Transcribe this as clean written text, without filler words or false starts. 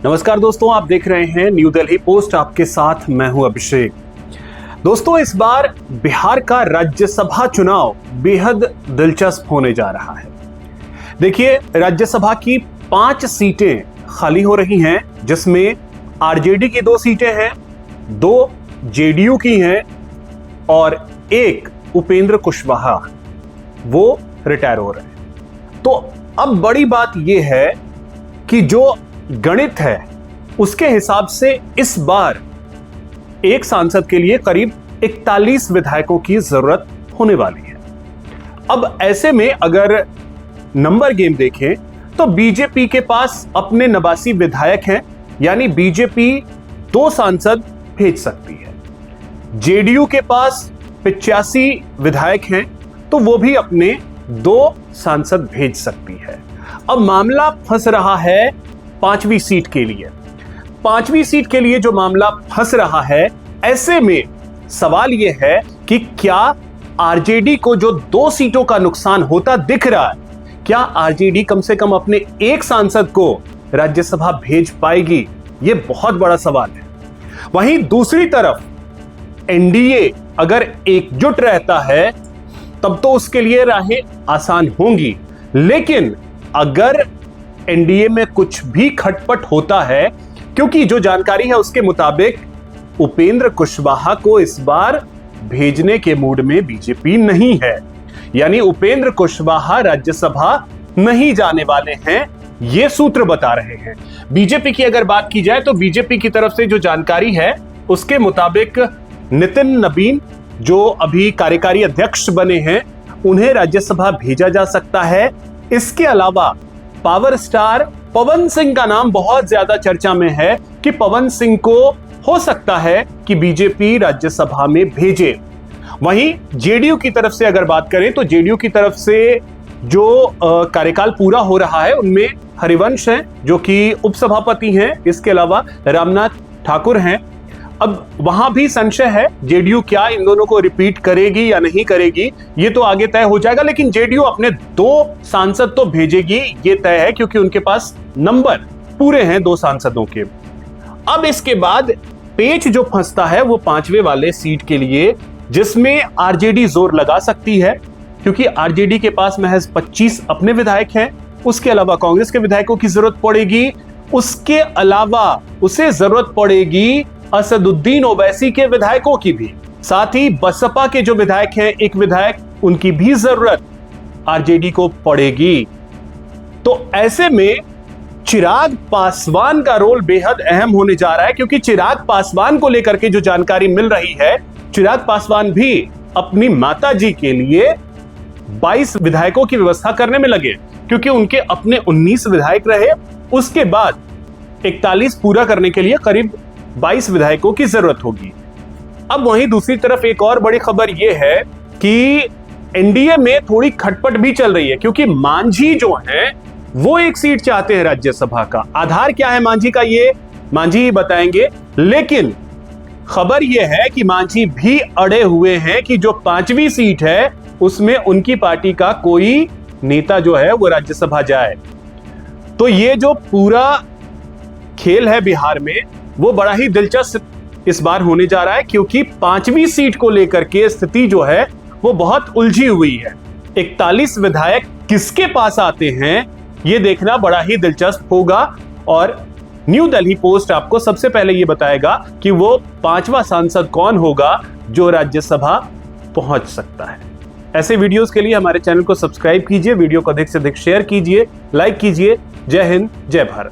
नमस्कार दोस्तों, आप देख रहे हैं न्यू दिल्ली पोस्ट। आपके साथ मैं हूं अभिषेक। दोस्तों, इस बार बिहार का राज्यसभा चुनाव बेहद दिलचस्प होने जा रहा है। देखिए, राज्यसभा की 5 सीटें खाली हो रही हैं, जिसमें आरजेडी की 2 सीटें हैं, 2 जेडीयू की हैं और 1 उपेंद्र कुशवाहा वो रिटायर हो रहे हैं। तो अब बड़ी बात यह है कि जो गणित है उसके हिसाब से इस बार एक सांसद के लिए करीब 41 विधायकों की जरूरत होने वाली है। अब ऐसे में अगर नंबर गेम देखें तो बीजेपी के पास अपने 89 विधायक हैं, यानी बीजेपी 2 सांसद भेज सकती है। जेडीयू के पास 85 विधायक हैं, तो वो भी अपने 2 सांसद भेज सकती है। अब मामला फंस रहा है 5वीं सीट के लिए। 5वीं सीट के लिए जो मामला फंस रहा है, ऐसे में सवाल यह है कि क्या आरजेडी को जो 2 सीटों का नुकसान होता दिख रहा है, क्या आरजेडी कम से कम अपने 1 सांसद को राज्यसभा भेज पाएगी? यह बहुत बड़ा सवाल है। वहीं दूसरी तरफ एनडीए अगर एकजुट रहता है तब तो उसके लिए राहें आसान होंगी, लेकिन अगर एनडीए में कुछ भी खटपट होता है, क्योंकि जो जानकारी है उसके मुताबिक उपेंद्र कुशवाहा को इस बार भेजने के मूड में बीजेपी नहीं है, यानी उपेंद्र कुशवाहा राज्यसभा नहीं जाने वाले हैं, ये सूत्र बता रहे हैं। बीजेपी की अगर बात की जाए तो बीजेपी की तरफ से जो जानकारी है उसके मुताबिक नितिन नबीन, जो अभी कार्यकारी अध्यक्ष बने हैं, उन्हें राज्यसभा भेजा जा सकता है। इसके अलावा पावर स्टार पवन सिंह का नाम बहुत ज्यादा चर्चा में है कि पवन सिंह को हो सकता है कि बीजेपी राज्यसभा में भेजे। वहीं जेडीयू की तरफ से अगर बात करें तो जेडीयू की तरफ से जो कार्यकाल पूरा हो रहा है उनमें हरिवंश हैं, जो कि उपसभापति हैं। इसके अलावा रामनाथ ठाकुर हैं। अब वहां भी संशय है, जेडीयू क्या इन दोनों को रिपीट करेगी या नहीं करेगी, ये तो आगे तय हो जाएगा। लेकिन जेडीयू अपने 2 सांसद तो भेजेगी, ये तय है, क्योंकि उनके पास नंबर पूरे हैं 2 सांसदों के। अब इसके बाद पेच जो फंसता है वो 5वें वाले सीट के लिए, जिसमें आरजेडी जोर लगा सकती है, क्योंकि आरजेडी के पास महज 25 अपने विधायक हैं। उसके अलावा कांग्रेस के विधायकों की जरूरत पड़ेगी। उसके अलावा उसे जरूरत पड़ेगी असदुद्दीन ओवैसी के विधायकों की भी। साथ ही बसपा के जो विधायक हैं, 1 विधायक, उनकी भी जरूरत आरजेडी को पड़ेगी। तो ऐसे में चिराग पासवान का रोल बेहद अहम होने जा रहा है, क्योंकि चिराग पासवान को लेकर के जो जानकारी मिल रही है, चिराग पासवान भी अपनी माताजी के लिए 22 विधायकों की व्यवस्था करने में लगे, क्योंकि उनके अपने 19 विधायक रहे। उसके बाद 41 पूरा करने के लिए करीब 22 विधायकों की जरूरत होगी। अब वहीं दूसरी तरफ एक और बड़ी खबर यह है कि एनडीए में थोड़ी खटपट भी चल रही है, क्योंकि मांझी जो हैं वो 1 सीट चाहते हैं राज्यसभा का। आधार क्या है मांझी का, ये मांझी ही बताएंगे। लेकिन खबर यह है कि मांझी भी अड़े हुए हैं कि जो 5वीं सीट है उसमें उनकी पार्टी का कोई नेता जो है वो राज्यसभा जाए। तो ये जो पूरा खेल है बिहार में, वो बड़ा ही दिलचस्प इस बार होने जा रहा है, क्योंकि 5वीं सीट को लेकर के स्थिति जो है वो बहुत उलझी हुई है। 41 विधायक किसके पास आते हैं, ये देखना बड़ा ही दिलचस्प होगा। और न्यू दिल्ली पोस्ट आपको सबसे पहले ये बताएगा कि वो 5वां सांसद कौन होगा जो राज्यसभा पहुंच सकता है। ऐसे वीडियोस के लिए हमारे चैनल को सब्सक्राइब कीजिए, वीडियो को अधिक से अधिक शेयर कीजिए, लाइक कीजिए। जय हिंद, जय भारत।